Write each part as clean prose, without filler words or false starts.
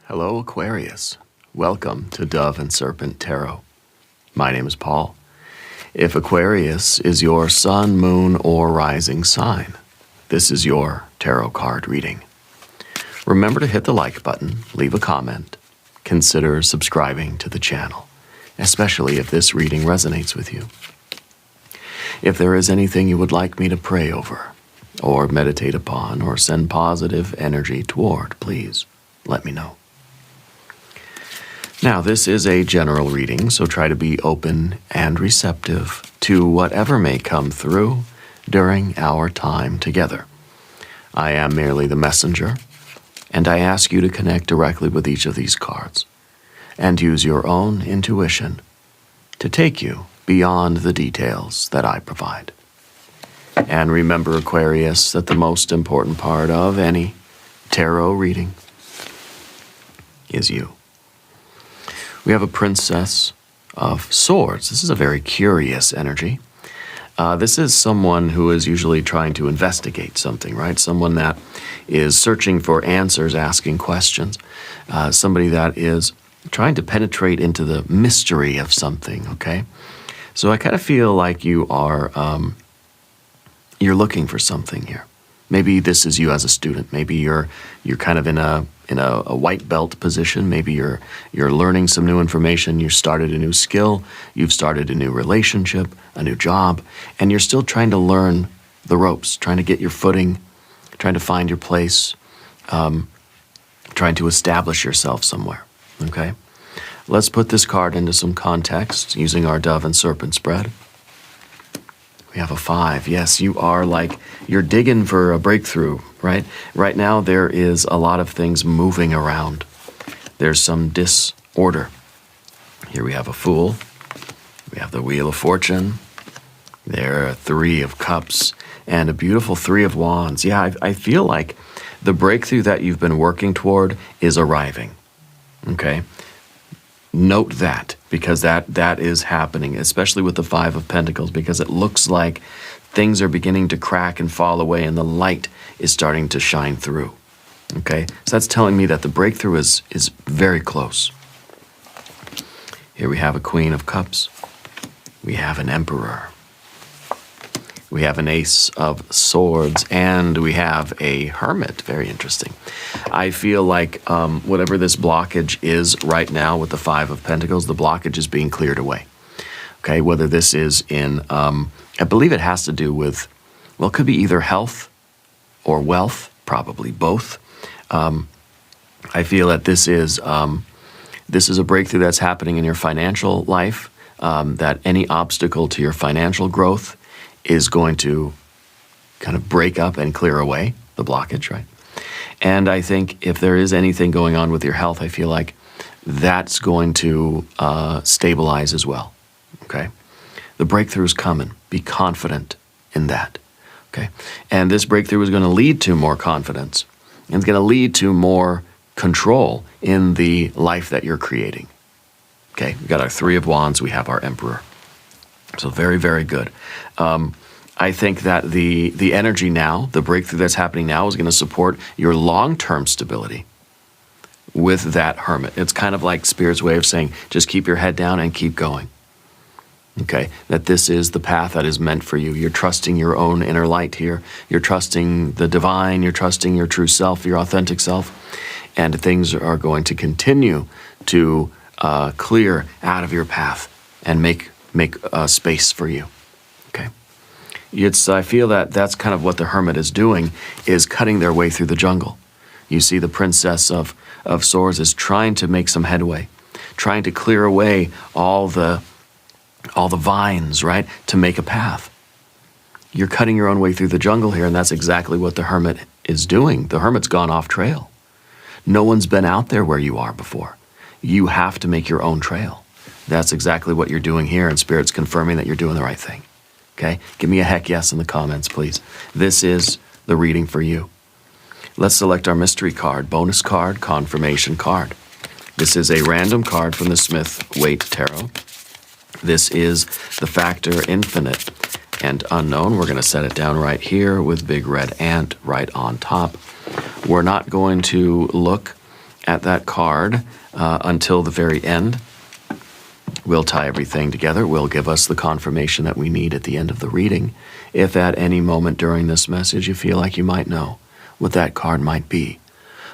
Hello, Aquarius. Welcome to Dove and Serpent Tarot. My name is Paul. If Aquarius is your sun, moon, or rising sign, this is your tarot card reading. Remember to hit the like button, leave a comment, consider subscribing to the channel, especially if this reading resonates with you. If there is anything you would like me to pray over, or meditate upon, or send positive energy toward, please let me know. Now, this is a general reading, so try to be open and receptive to whatever may come through during our time together. I am merely the messenger, and I ask you to connect directly with each of these cards and use your own intuition to take you beyond the details that I provide. And remember, Aquarius, that the most important part of any tarot reading is you. We have a Princess of Swords. This is a very curious energy. This is someone who is usually trying to investigate something, right? Someone that is searching for answers, asking questions. Somebody that is trying to penetrate into the mystery of something, okay? So I kind of feel like you are, you're looking for something here. Maybe this is you as a student. Maybe you're kind of in a white belt position. Maybe you're learning some new information. You started a new skill. You've started a new relationship, a new job, and you're still trying to learn the ropes, trying to get your footing, trying to find your place, trying to establish yourself somewhere, okay? Let's put this card into some context using our Dove and Serpent spread. We have a 5. Yes, you are you're digging for a breakthrough, right? Right now, there is a lot of things moving around. There's some disorder. Here we have a Fool. We have the Wheel of Fortune. There are 3 of Cups and a beautiful 3 of Wands. Yeah, I feel like the breakthrough that you've been working toward is arriving, okay? Note that, because that is happening, especially with the 5 of Pentacles, because it looks like things are beginning to crack and fall away and the light is starting to shine through. Okay? So that's telling me that the breakthrough is very close. Here we have a Queen of Cups. We have an Emperor. We have an Ace of Swords, and we have a Hermit. Very interesting. I feel like whatever this blockage is right now with the 5 of Pentacles, the blockage is being cleared away. Okay, whether this is in, I believe it has to do with, well, it could be either health or wealth, probably both. I feel that this is a breakthrough that's happening in your financial life, that any obstacle to your financial growth is going to kind of break up and clear away the blockage, right? And I think if there is anything going on with your health, I feel like that's going to stabilize as well, okay? The breakthrough is coming. Be confident in that, okay? And this breakthrough is going to lead to more confidence. And it's going to lead to more control in the life that you're creating, okay? We've got our 3 of Wands. We have our Emperor. So very, very good. I think that the energy now, the breakthrough that's happening now is going to support your long-term stability with that Hermit. It's kind of like Spirit's way of saying, just keep your head down and keep going. Okay, that this is the path that is meant for you. You're trusting your own inner light here. You're trusting the divine. You're trusting your true self, your authentic self. And things are going to continue to clear out of your path and make space for you, okay? I feel that that's kind of what the Hermit is doing, is cutting their way through the jungle. You see the Princess of Swords is trying to make some headway, trying to clear away all the vines, right, to make a path. You're cutting your own way through the jungle here, and that's exactly what the Hermit is doing. The Hermit's gone off trail. No one's been out there where you are before. You have to make your own trail. That's exactly what you're doing here, and Spirit's confirming that you're doing the right thing. Okay? Give me a heck yes in the comments, please. This is the reading for you. Let's select our mystery card, bonus card, confirmation card. This is a random card from the Smith-Waite Tarot. This is the factor infinite and unknown. We're going to set it down right here with big red ant right on top. We're not going to look at that card until the very end. We'll tie everything together. We'll give us the confirmation that we need at the end of the reading. If at any moment during this message you feel like you might know what that card might be,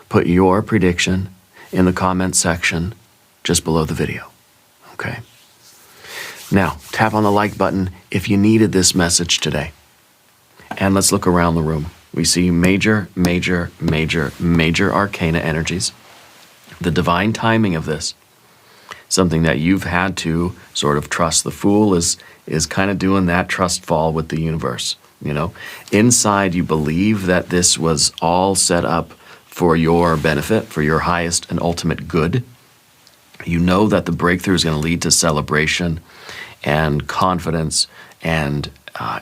put your prediction in the comment section just below the video. Okay? Now, tap on the like button if you needed this message today. And let's look around the room. We see major arcana energies. The divine timing of this, something that you've had to sort of trust. The Fool is kind of doing that trust fall with the universe. You know, inside you believe that this was all set up for your benefit, for your highest and ultimate good. You know that the breakthrough is going to lead to celebration and confidence and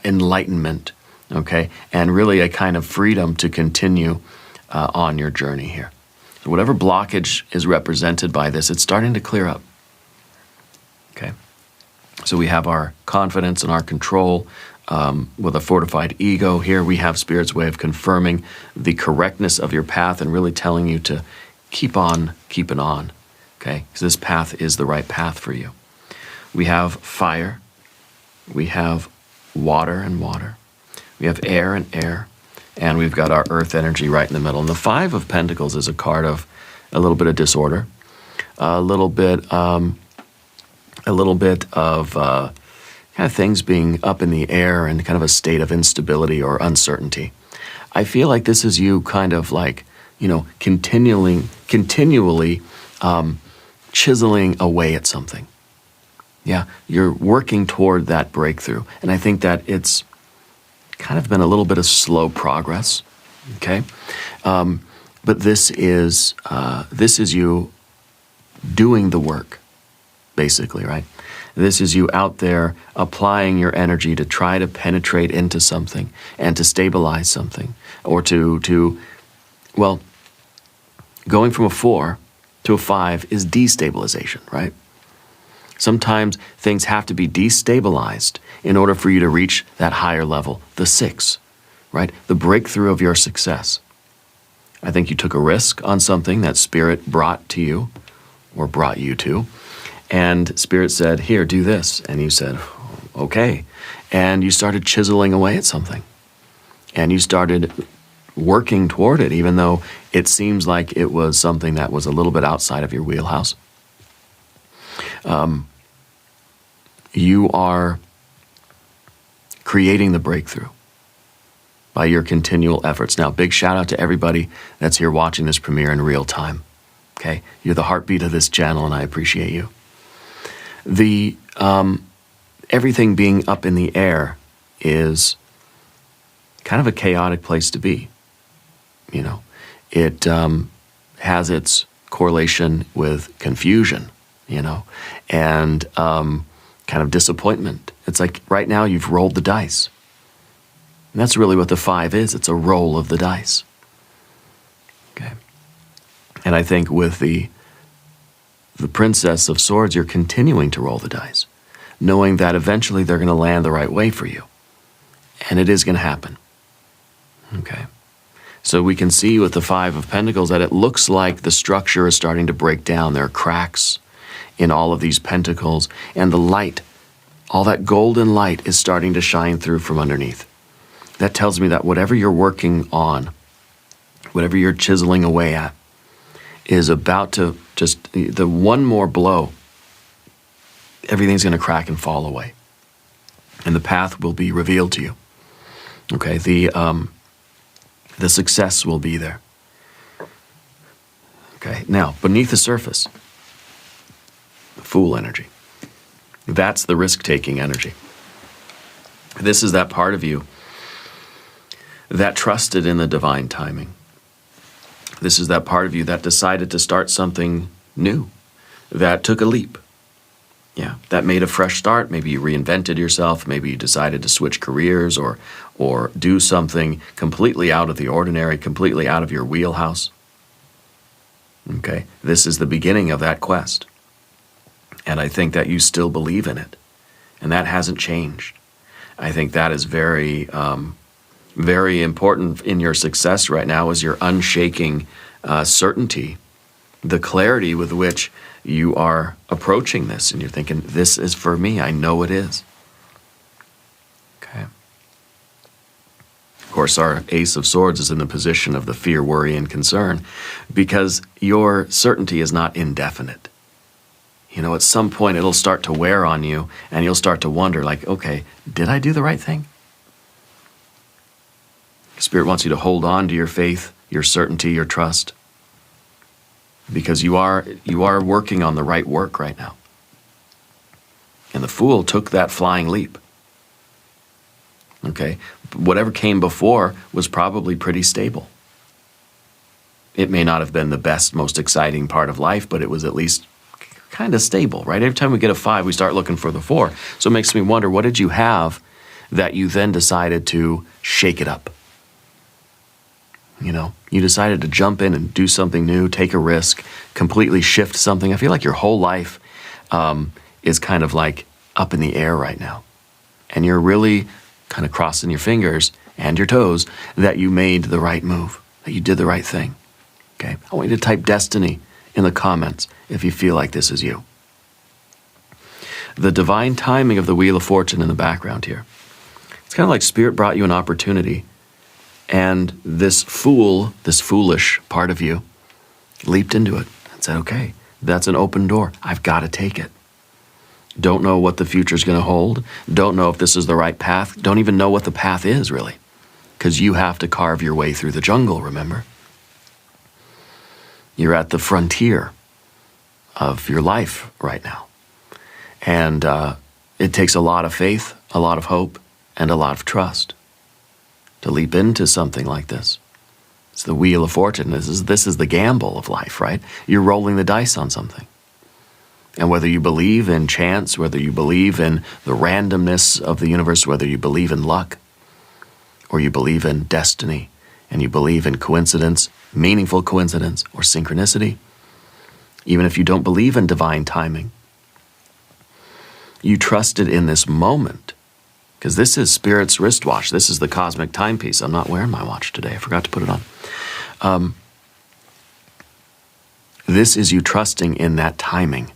enlightenment, okay? And really a kind of freedom to continue on your journey here. So whatever blockage is represented by this, it's starting to clear up, okay? So we have our confidence and our control with a fortified ego. Here we have Spirit's way of confirming the correctness of your path and really telling you to keep on keeping on, okay? Because this path is the right path for you. We have fire. We have water and water. We have air and air. And we've got our earth energy right in the middle. And the Five of Pentacles is a card of a little bit of disorder, a little bit of kind of things being up in the air and kind of a state of instability or uncertainty. I feel like this is you kind of like, you know, continually chiseling away at something. Yeah, you're working toward that breakthrough. And I think that it's kind of been a little bit of slow progress, okay? But this is you doing the work, basically, right? This is you out there applying your energy to try to penetrate into something and to stabilize something, or well, going from a 4 to a 5 is destabilization, right? Sometimes things have to be destabilized in order for you to reach that higher level, the 6, right? The breakthrough of your success. I think you took a risk on something that Spirit brought to you or brought you to, and Spirit said, here, do this. And you said, okay. And you started chiseling away at something. And you started working toward it, even though it seems like it was something that was a little bit outside of your wheelhouse. You are creating the breakthrough by your continual efforts. Now, big shout out to everybody that's here watching this premiere in real time. Okay? You're the heartbeat of this channel, and I appreciate you. The everything being up in the air is kind of a chaotic place to be. You know, it has its correlation with confusion, you know, and kind of disappointment. It's like right now you've rolled the dice. And that's really what the 5 is. It's a roll of the dice. Okay. And I think with the Princess of Swords, you're continuing to roll the dice, knowing that eventually they're going to land the right way for you. And it is going to happen. Okay. So we can see with the 5 of Pentacles that it looks like the structure is starting to break down. There are cracks in all of these pentacles, and the light, all that golden light is starting to shine through from underneath. That tells me that whatever you're working on, whatever you're chiseling away at, is about to just, the one more blow, everything's going to crack and fall away. And the path will be revealed to you. Okay, the success will be there. Okay, now, beneath the surface, Fool energy. That's the risk-taking energy. This is that part of you that trusted in the divine timing. This is that part of you that decided to start something new, that took a leap. Yeah, that made a fresh start. Maybe you reinvented yourself. Maybe you decided to switch careers or do something completely out of the ordinary, completely out of your wheelhouse. Okay, this is the beginning of that quest. And I think that you still believe in it. And that hasn't changed. I think that is very, very important in your success right now, is your unshaking certainty the clarity with which you are approaching this, and you're thinking, this is for me, I know it is. Okay. Of course, our Ace of Swords is in the position of the fear, worry, and concern, because your certainty is not indefinite. You know, at some point it'll start to wear on you, and you'll start to wonder, like, okay, did I do the right thing? Spirit wants you to hold on to your faith, your certainty, your trust, because you are working on the right work right now. And the Fool took that flying leap. Okay? Whatever came before was probably pretty stable. It may not have been the best, most exciting part of life, but it was at least kind of stable, right? Every time we get a 5, we start looking for the 4. So it makes me wonder, what did you have that you then decided to shake it up? You know, you decided to jump in and do something new, take a risk, completely shift something. I feel like your whole life is kind of like up in the air right now. And you're really kind of crossing your fingers and your toes that you made the right move, that you did the right thing. Okay? I want you to type destiny in the comments if you feel like this is you. The divine timing of the Wheel of Fortune in the background here. It's kind of like Spirit brought you an opportunity, and this fool, this foolish part of you, leaped into it and said, okay, that's an open door. I've got to take it. Don't know what the future's going to hold. Don't know if this is the right path. Don't even know what the path is, really. Because you have to carve your way through the jungle, remember? You're at the frontier of your life right now. And it takes a lot of faith, a lot of hope, and a lot of trust to leap into something like this. It's the Wheel of Fortune. This is the gamble of life, right? You're rolling the dice on something. And whether you believe in chance, whether you believe in the randomness of the universe, whether you believe in luck, or you believe in destiny, and you believe in coincidence, meaningful coincidence, or synchronicity, even if you don't believe in divine timing, you trusted in this moment. Because this is Spirit's wristwatch. This is the cosmic timepiece. I'm not wearing my watch today. I forgot to put it on. This is you trusting in that timing.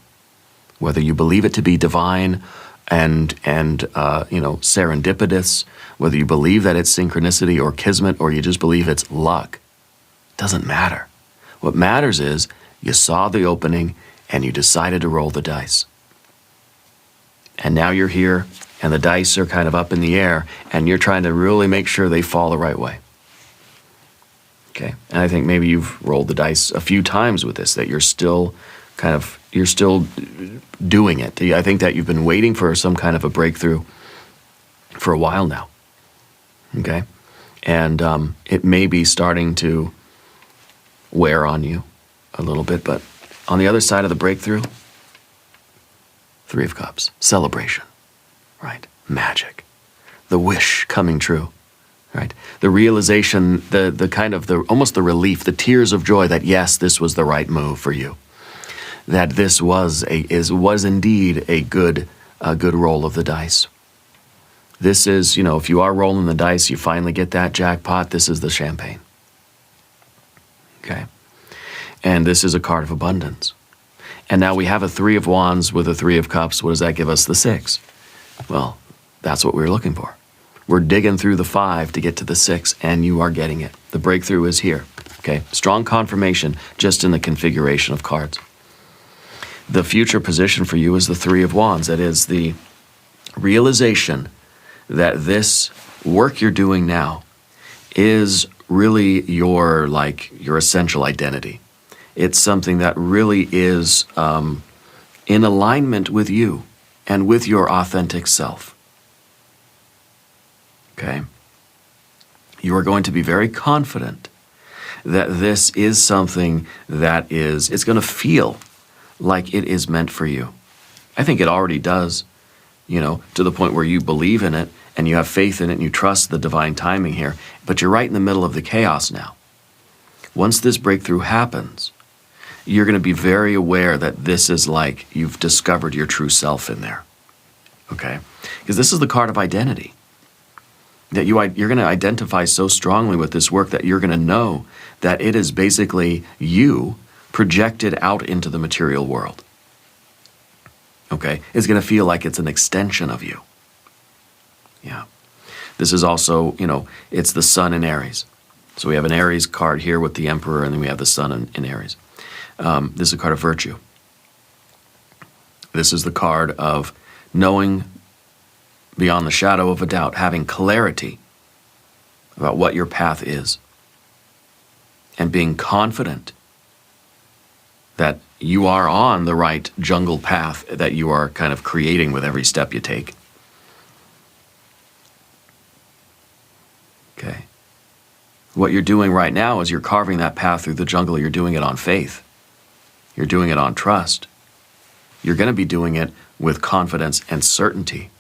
Whether you believe it to be divine and serendipitous, whether you believe that it's synchronicity or kismet, or you just believe it's luck, doesn't matter. What matters is you saw the opening and you decided to roll the dice. And now you're here, and the dice are kind of up in the air, and you're trying to really make sure they fall the right way. Okay? And I think maybe you've rolled the dice a few times with this, that you're still doing it. I think that you've been waiting for some kind of a breakthrough for a while now. Okay? And it may be starting to wear on you a little bit, but on the other side of the breakthrough, 3 of Cups, celebration, right? Magic, the wish coming true, right? The realization, almost the relief, the tears of joy that yes, this was the right move for you. That this was indeed a good roll of the dice. This is, if you are rolling the dice, you finally get that jackpot, this is the champagne. Okay? And this is a card of abundance. And now we have a 3 of Wands with a 3 of Cups. What does that give us? The 6. Well, that's what we were looking for. We're digging through the 5 to get to the 6, and you are getting it. The breakthrough is here. Okay? Strong confirmation just in the configuration of cards. The future position for you is the 3 of Wands. That is the realization that this work you're doing now is really your essential identity. It's something that really is in alignment with you and with your authentic self. Okay? You are going to be very confident that this is something that it's going to feel like it is meant for you. I think it already does, to the point where you believe in it and you have faith in it and you trust the divine timing here. But you're right in the middle of the chaos now. Once this breakthrough happens, you're going to be very aware that this is like you've discovered your true self in there. Okay? Because this is the card of identity. That you're going to identify so strongly with this work that you're going to know that it is basically you projected out into the material world. Okay? It's going to feel like it's an extension of you. Yeah. This is also, it's the sun in Aries. So we have an Aries card here with the Emperor, and then we have the sun in Aries. This is a card of virtue. This is the card of knowing beyond the shadow of a doubt, having clarity about what your path is, and being confident that you are on the right jungle path that you are kind of creating with every step you take. Okay. What you're doing right now is you're carving that path through the jungle. You're doing it on faith. You're doing it on trust. You're going to be doing it with confidence and certainty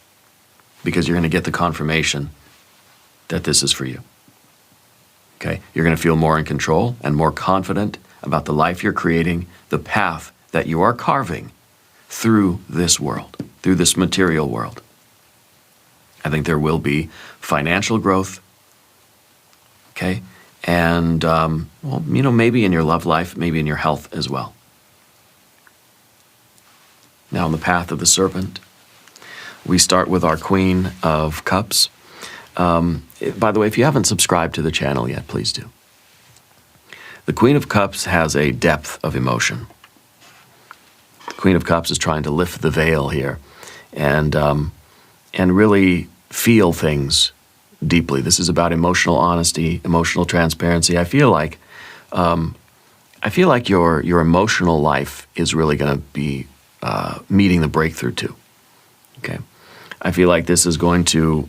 because you're going to get the confirmation that this is for you. Okay? You're going to feel more in control and more confident about the life you're creating, the path that you are carving through this world, through this material world. I think there will be financial growth, okay? And, maybe in your love life, maybe in your health as well. Now, on the path of the serpent, we start with our Queen of Cups. By the way, if you haven't subscribed to the channel yet, please do. The Queen of Cups has a depth of emotion. The Queen of Cups is trying to lift the veil here and really feel things deeply. This is about emotional honesty, emotional transparency. I feel like your emotional life is really going to be meeting the breakthrough too. Okay, I feel like this is going to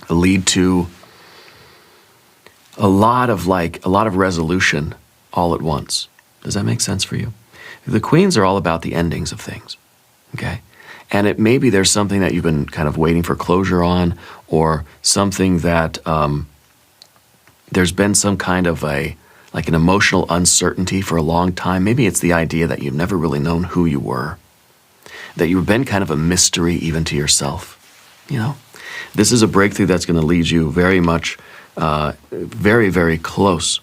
lead to a lot of resolution all at once. Does that make sense for you? The queens are all about the endings of things, okay? And maybe there's something that you've been kind of waiting for closure on, or something that there's been some kind of an emotional uncertainty for a long time. Maybe it's the idea that you've never really known who you were, that you've been kind of a mystery even to yourself, This is a breakthrough that's going to lead you very much, very, very close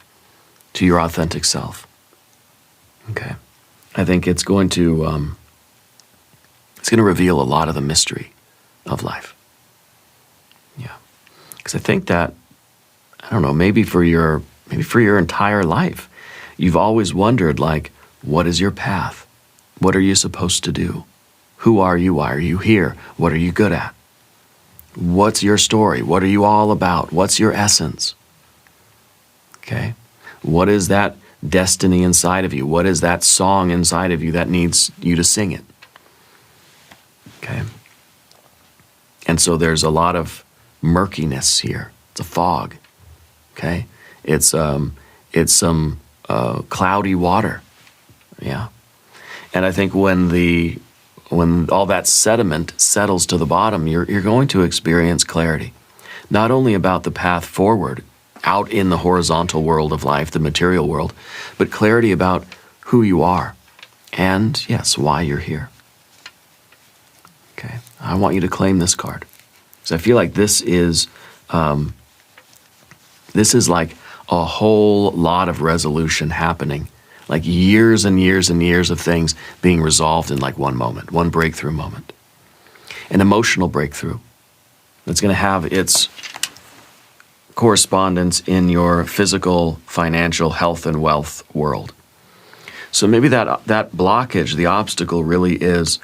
to your authentic self. Okay. I think it's going to reveal a lot of the mystery of life. Yeah. Because I think that, I don't know, maybe for your entire life, you've always wondered, what is your path? What are you supposed to do? Who are you? Why are you here? What are you good at? What's your story? What are you all about? What's your essence? Okay? What is that destiny inside of you? What is that song inside of you that needs you to sing it? Okay? And so there's a lot of murkiness here. It's a fog. Okay? It's some cloudy water. Yeah. And I think when all that sediment settles to the bottom, you're going to experience clarity, not only about the path forward out in the horizontal world of life, the material world, but clarity about who you are and, yes, why you're here. Okay, I want you to claim this card because I feel like this is like a whole lot of resolution happening. Like years and years and years of things being resolved in one moment, one breakthrough moment. An emotional breakthrough that's going to have its correspondence in your physical, financial, health, and wealth world. So maybe that blockage, the obstacle, really is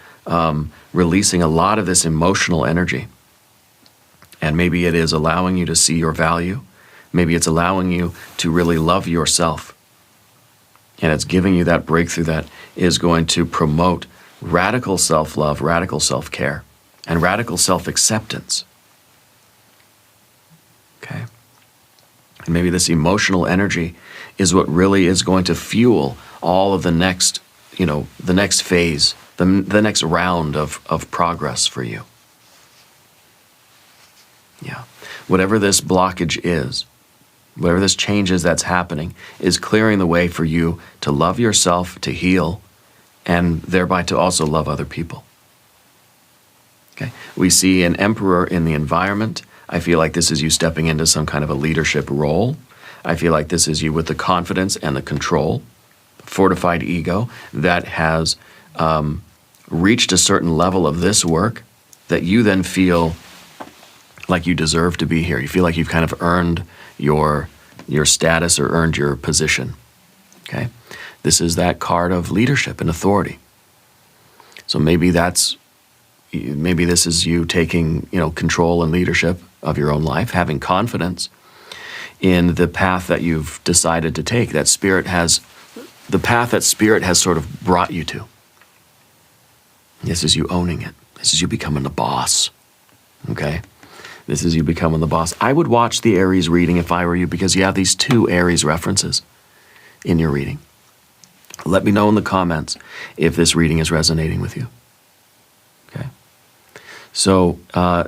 releasing a lot of this emotional energy. And maybe it is allowing you to see your value. Maybe it's allowing you to really love yourself. And it's giving you that breakthrough that is going to promote radical self-love, radical self-care, and radical self-acceptance. Okay? And maybe this emotional energy is what really is going to fuel all of the next, the next phase, the next round of progress for you. Yeah. Whatever this blockage is, whatever this change is that's happening, is clearing the way for you to love yourself, to heal, and thereby to also love other people. Okay? We see an emperor in the environment. I feel like this is you stepping into some kind of a leadership role. I feel like this is you with the confidence and the control fortified ego that has reached a certain level of this work that you then feel like you deserve to be here. You feel like you've kind of earned your status or earned your position. Okay? This is that card of leadership and authority. So maybe this is you taking, control and leadership of your own life, having confidence in the path that you've decided to take, the path that Spirit has sort of brought you to. This is you owning it. This is you becoming the boss. Okay? This is you becoming the boss. I would watch the Aries reading if I were you, because you have these 2 Aries references in your reading. Let me know in the comments if this reading is resonating with you. Okay? So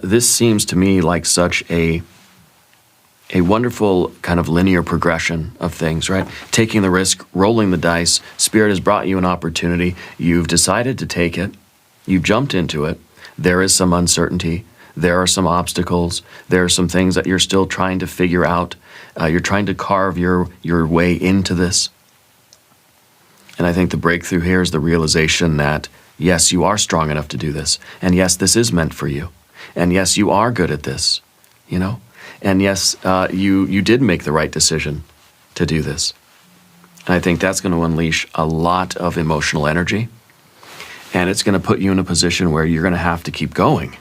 this seems to me like such a wonderful kind of linear progression of things, right? Taking the risk, rolling the dice. Spirit has brought you an opportunity. You've decided to take it. You've jumped into it. There is some uncertainty. There are some obstacles. There are some things that you're still trying to figure out. You're trying to carve your way into this. And I think the breakthrough here is the realization that, yes, you are strong enough to do this. And yes, this is meant for you. And yes, you are good at this, And yes, you did make the right decision to do this. And I think that's going to unleash a lot of emotional energy. And it's going to put you in a position where you're going to have to keep going.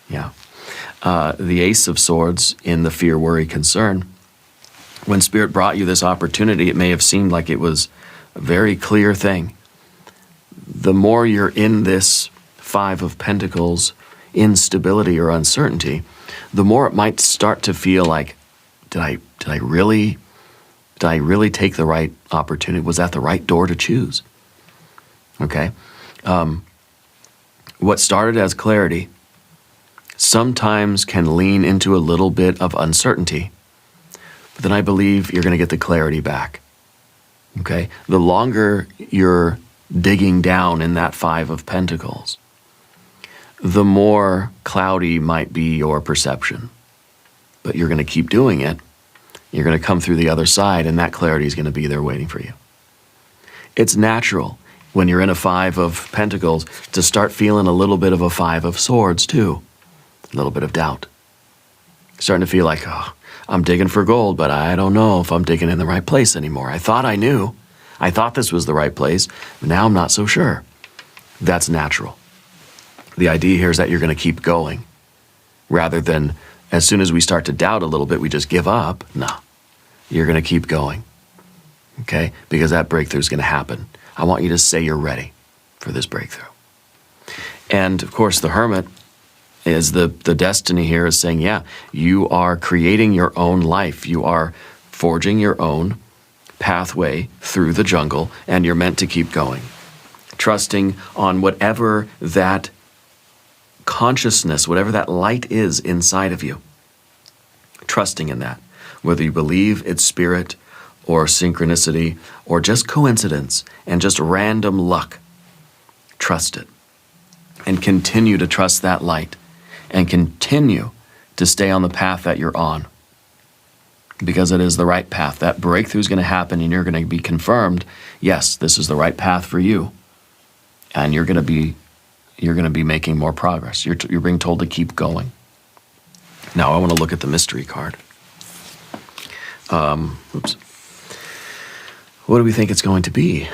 Yeah. The Ace of Swords in the fear, worry, concern. When Spirit brought you this opportunity, it may have seemed like it was a very clear thing. The more you're in this 5 of Pentacles, instability or uncertainty, the more it might start to feel like, did I really take the right opportunity? Was that the right door to choose? Okay. What started as clarity sometimes can lean into a little bit of uncertainty, but then I believe you're going to get the clarity back. Okay? The longer you're digging down in that 5 of Pentacles, the more cloudy might be your perception. But you're going to keep doing it. You're going to come through the other side, and that clarity is going to be there waiting for you. It's natural when you're in a 5 of Pentacles to start feeling a little bit of a 5 of Swords too. A little bit of doubt. Starting to feel like, I'm digging for gold, but I don't know if I'm digging in the right place anymore. I thought I knew. I thought this was the right place, but now I'm not so sure. That's natural. The idea here is that you're going to keep going rather than as soon as we start to doubt a little bit, we just give up. No, you're going to keep going, okay? Because that breakthrough is going to happen. I want you to say you're ready for this breakthrough. And of course, the Hermit is the destiny here is saying, yeah, you are creating your own life. You are forging your own pathway through the jungle, and you're meant to keep going. Trusting on whatever that consciousness, whatever that light is inside of you. Trusting in that. Whether you believe it's spirit or synchronicity or just coincidence and just random luck. Trust it. And continue to trust that light. And continue to stay on the path that you're on. Because it is the right path. That breakthrough is going to happen and you're going to be confirmed, yes, this is the right path for you. And you're going to be making more progress. You're being told to keep going. Now I want to look at the mystery card. What do we think it's going to be?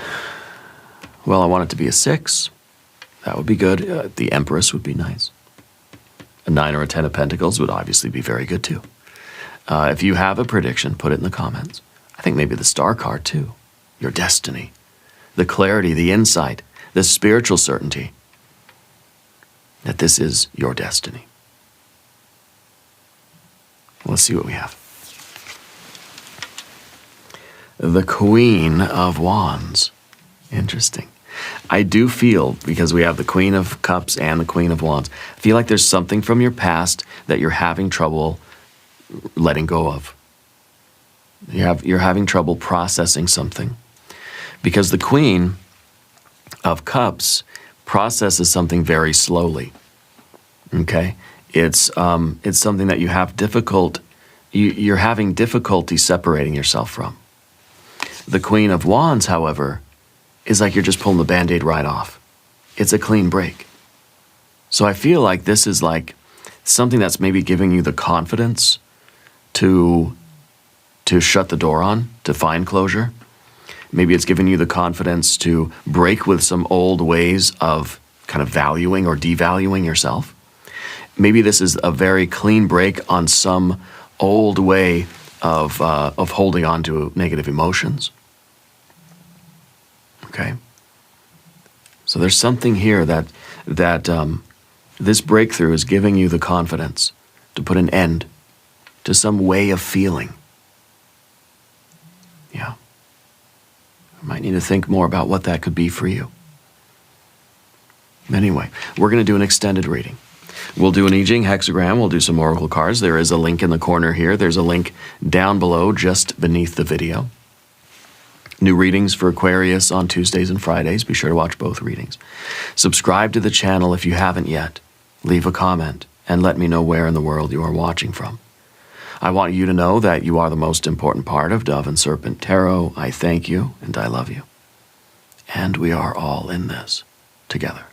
Well, I want it to be a 6. That would be good. The Empress would be nice. A 9 or a 10 of Pentacles would obviously be very good too. If you have a prediction, put it in the comments. I think maybe the Star card too. Your destiny. The clarity, the insight, the spiritual certainty that this is your destiny. Let's see what we have. The Queen of Wands. Interesting. I do feel, because we have the Queen of Cups and the Queen of Wands, I feel like there's something from your past that you're having trouble letting go of. You're having trouble processing something. Because the Queen of Cups processes something very slowly. Okay? It's something that you have you're having difficulty separating yourself from. The Queen of Wands, however, is like you're just pulling the Band-Aid right off. It's a clean break. So I feel like this is like something that's maybe giving you the confidence to shut the door on, to find closure. Maybe it's giving you the confidence to break with some old ways of kind of valuing or devaluing yourself. Maybe this is a very clean break on some old way of holding on to negative emotions. Okay? So there's something here that this breakthrough is giving you the confidence to put an end to some way of feeling. Yeah. You might need to think more about what that could be for you. Anyway, we're going to do an extended reading. We'll do an I Ching hexagram. We'll do some oracle cards. There is a link in the corner here. There's a link down below just beneath the video. New readings for Aquarius on Tuesdays and Fridays. Be sure to watch both readings. Subscribe to the channel if you haven't yet. Leave a comment and let me know where in the world you are watching from. I want you to know that you are the most important part of Dove and Serpent Tarot. I thank you and I love you. And we are all in this together.